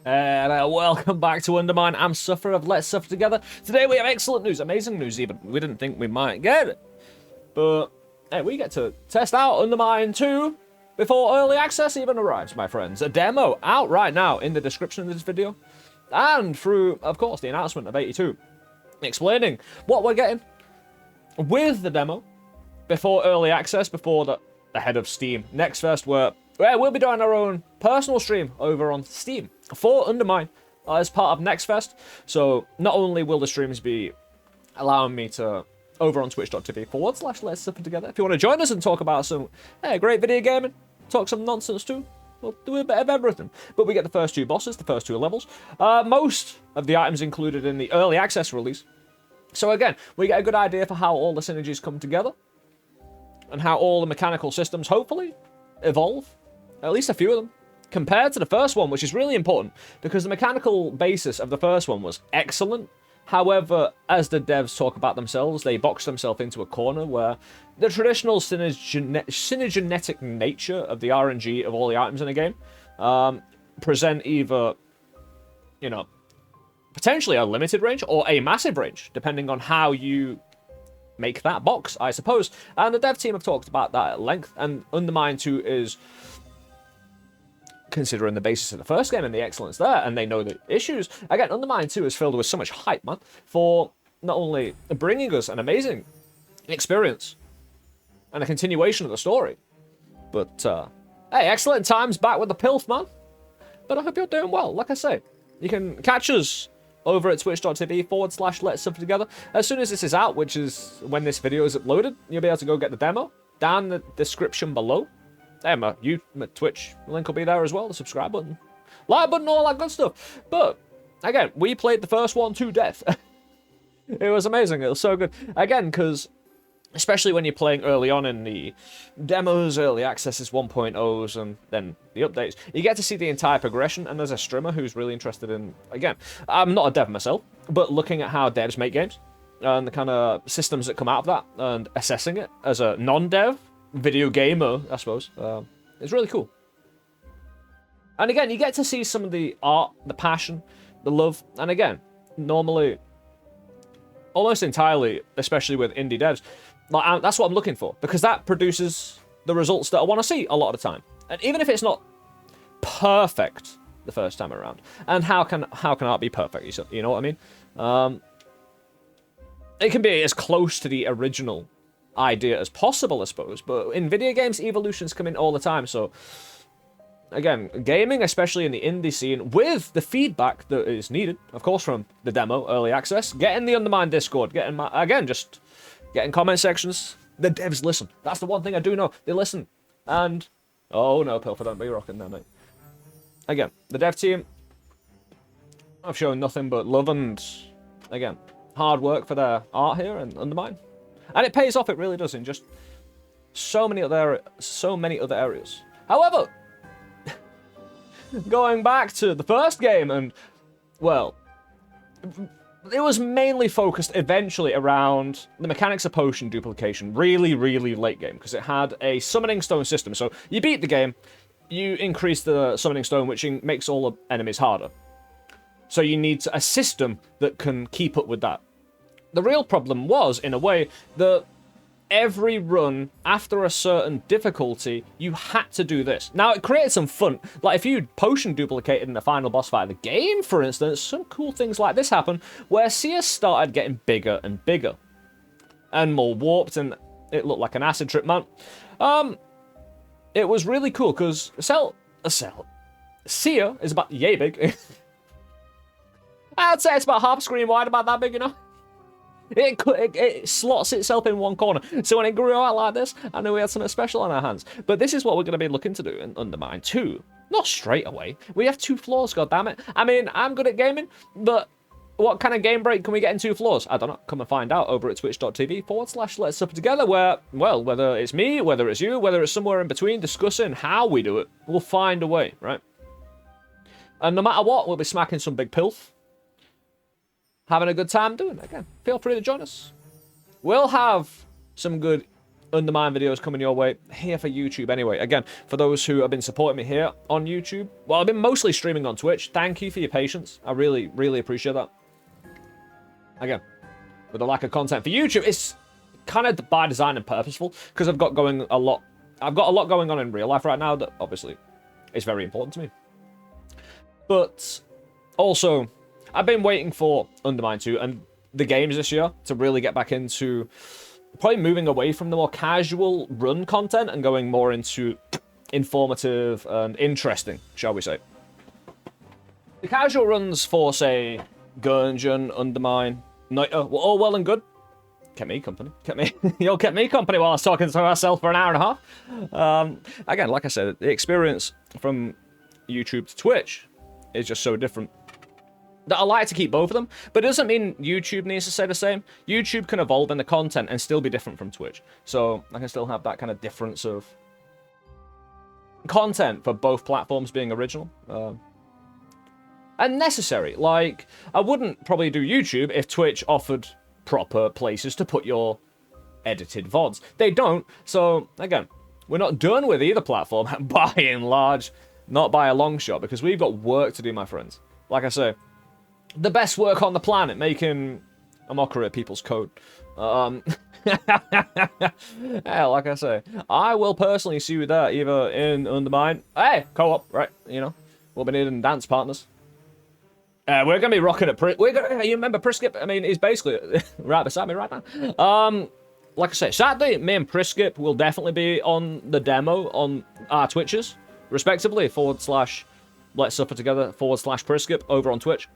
And welcome back to UnderMine. I'm Suffer of Let's Suffer Together. Today we have excellent news, amazing news even. We didn't think we might get it. But, hey, we get to test out UnderMine 2 before early access even arrives, my friends. A demo out right now in the description of this video. And through, of course, the announcement of 82. Explaining what we're getting with the demo before early access, before the ahead of Steam. Next first, we'll be doing our own personal stream over on Steam for UnderMine as part of Next Fest. So not only will the streams be allowing me to over on twitch.tv/Let's Suffer Together. If you want to join us and talk about some great video gaming, talk some nonsense too, we'll do a bit of everything. But we get the first two bosses, the first two levels. Most of the items included in the early access release. So again, we get a good idea for how all the synergies come together and how all the mechanical systems hopefully evolve. At least a few of them. Compared to the first one, which is really important, because the mechanical basis of the first one was excellent. However, as the devs talk about themselves, they box themselves into a corner where the traditional synergenetic nature of the RNG of all the items in a game present either, potentially a limited range or a massive range, depending on how you make that box, I suppose. And the dev team have talked about that at length, and UnderMine 2 is considering the basis of the first game and the excellence there, and they know the issues. Again, UnderMine 2 is filled with so much hype, man, for not only bringing us an amazing experience and a continuation of the story, but, hey, excellent times back with the PILF, man. But I hope you're doing well. Like I say, you can catch us over at twitch.tv/Let's Suffer Together. As soon as this is out, which is when this video is uploaded, you'll be able to go get the demo down in the description below. Hey, my Twitch link will be there as well, the subscribe button, like button, all that good stuff. But, again, we played the first one to death. It was amazing, it was so good. Again, because, especially when you're playing early on in the demos, early accesses, 1.0s, and then the updates, you get to see the entire progression, and there's a streamer who's really interested in, again, I'm not a dev myself, but looking at how devs make games, and the kind of systems that come out of that, and assessing it as a non-dev video gamer, I suppose. It's really cool. And again, you get to see some of the art, the passion, the love, and again, normally, almost entirely, especially with indie devs, like, that's what I'm looking for, because that produces the results that I want to see a lot of the time. And even if it's not perfect the first time around, and how can art be perfect? You know what I mean? It can be as close to the original idea as possible, I suppose, but in video games, evolutions come in all the time. So again, gaming, especially in the indie scene, with the feedback that is needed, of course, from the demo, early access, getting the UnderMine Discord, just getting comment sections. The devs listen. That's the one thing I do know. They listen. And oh no, Pilfer, don't be rocking there, mate. Again, the dev team have shown nothing but love and, again, hard work for their art here and UnderMine. And it pays off, it really does, in just so many other areas. However, going back to the first game, and, well, it was mainly focused eventually around the mechanics of potion duplication, really, really late game, because it had a summoning stone system. So you beat the game, you increase the summoning stone, which makes all the enemies harder. So you need a system that can keep up with that. The real problem was, in a way, that every run after a certain difficulty, you had to do this. Now, it created some fun. Like, if you potion duplicated in the final boss fight of the game, for instance, some cool things like this happen, where CS started getting bigger and bigger. And more warped, and it looked like an acid trip, man. It was really cool, because Seer is about yay big. I'd say it's about half a screen wide, about that big, It slots itself in one corner. So when it grew out like this, I knew we had something special on our hands. But this is what we're going to be looking to do in UnderMine 2. Not straight away. We have 2 floors, goddammit. I mean, I'm good at gaming, but what kind of game break can we get in 2 floors? I don't know. Come and find out over at twitch.tv/Let's Suffer Together, where, well, whether it's me, whether it's you, whether it's somewhere in between, discussing how we do it, we'll find a way, right? And no matter what, we'll be smacking some big pilf. Having a good time doing it. Again, feel free to join us. We'll have some good UnderMine videos coming your way here for YouTube anyway. Again, for those who have been supporting me here on YouTube, well, I've been mostly streaming on Twitch. Thank you for your patience. I really, really appreciate that. Again, with the lack of content for YouTube, it's kind of by design and purposeful, because I've got a lot going on in real life right now that obviously is very important to me. But also, I've been waiting for UnderMine 2 and the games this year to really get back into probably moving away from the more casual run content and going more into informative and interesting, shall we say. The casual runs for, say, Gungeon, UnderMine, were all well and good. Kept me company. Y'all kept me company while I was talking to myself for an hour and a half. Again, like I said, the experience from YouTube to Twitch is just so different that I like to keep both of them, but it doesn't mean YouTube needs to stay the same. YouTube can evolve in the content and still be different from Twitch. So I can still have that kind of difference of content for both platforms being original. And necessary. Like, I wouldn't probably do YouTube if Twitch offered proper places to put your edited VODs. They don't, so again, we're not done with either platform by and large, not by a long shot, because we've got work to do, my friends. Like I say, the best work on the planet, making a mockery of people's code. Yeah, like I say, I will personally see you there, either in UnderMine. Hey, co-op, right? You know, we'll be needing dance partners. We're gonna be rocking at you remember Priskip? I mean, he's basically right beside me right now. Like I say, Saturday, me and Priskip will definitely be on the demo on our Twitches, respectively, / Let's Suffer Together / Priskip over on Twitch.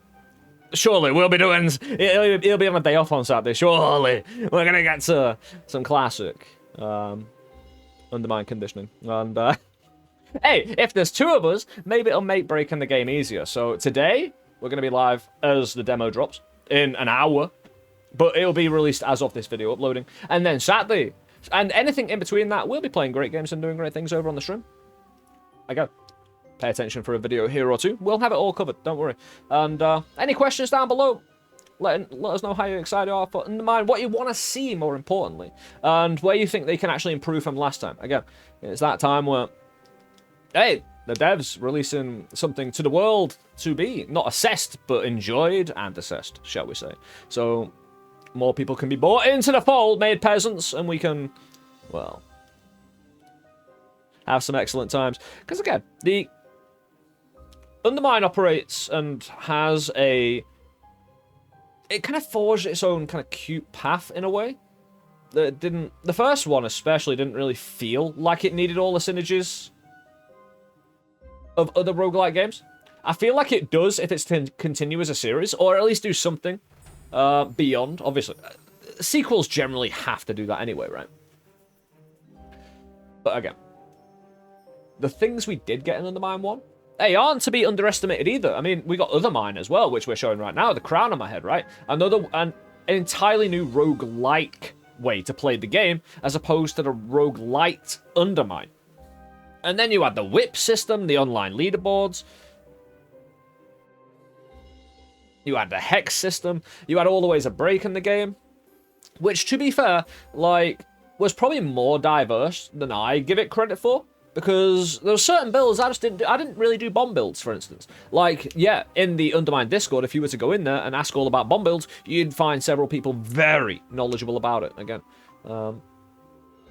Surely we'll be doing. He'll be on a day off on Saturday. Surely we're gonna get to some classic UnderMine conditioning. And hey, if there's two of us, maybe it'll make breaking the game easier. So today we're gonna be live as the demo drops in an hour, but it'll be released as of this video uploading. And then Saturday, and anything in between that, we'll be playing great games and doing great things over on the stream. Again, pay attention for a video here or two. We'll have it all covered, don't worry. And any questions down below, let us know how excited you are for UnderMine, what you want to see more importantly, and where you think they can actually improve from last time. Again, it's that time where, hey, the devs releasing something to the world to be not assessed, but enjoyed and assessed, shall we say. So more people can be brought into the fold, made peasants, and we can, well, have some excellent times. Because again, the UnderMine operates and has it kind of forged its own kind of cute path in a way. The first one especially didn't really feel like it needed all the synergies of other roguelike games. I feel like it does if it's to continue as a series, or at least do something beyond. Obviously, sequels generally have to do that anyway, right? But again, the things we did get in UnderMine 1, they aren't to be underestimated either. I mean, we got UnderMine as well, which we're showing right now, the crown on my head, right? An entirely new roguelike way to play the game, as opposed to the roguelite UnderMine. And then you had the W.H.I.P system, the online leaderboards. You had the hex system. You had all the ways of breaking the game. Which, to be fair, like, was probably more diverse than I give it credit for. Because there were certain builds I didn't really do bomb builds, for instance. Like, yeah, in the UnderMine Discord, if you were to go in there and ask all about bomb builds, you'd find several people very knowledgeable about it. Again, the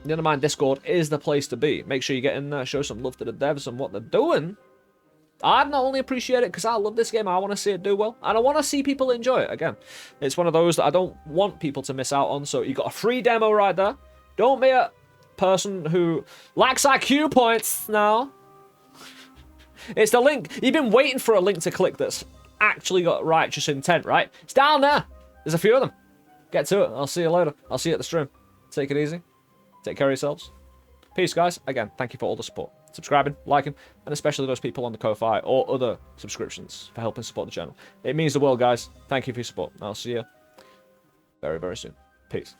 UnderMine Discord is the place to be. Make sure you get in there, show some love to the devs and what they're doing. I'd not only appreciate it because I love this game, I want to see it do well, and I want to see people enjoy it. Again, it's one of those that I don't want people to miss out on, so you got a free demo right there. Don't be a person who lacks IQ points now. It's the link. You've been waiting for a link to click that's actually got righteous intent, right? It's down there. There's a few of them. Get to it. I'll see you later. I'll see you at the stream. Take it easy. Take care of yourselves. Peace, guys. Again, thank you for all the support. Subscribing, liking, and especially those people on the Ko-Fi or other subscriptions for helping support the channel. It means the world, guys. Thank you for your support. I'll see you very, very soon. Peace.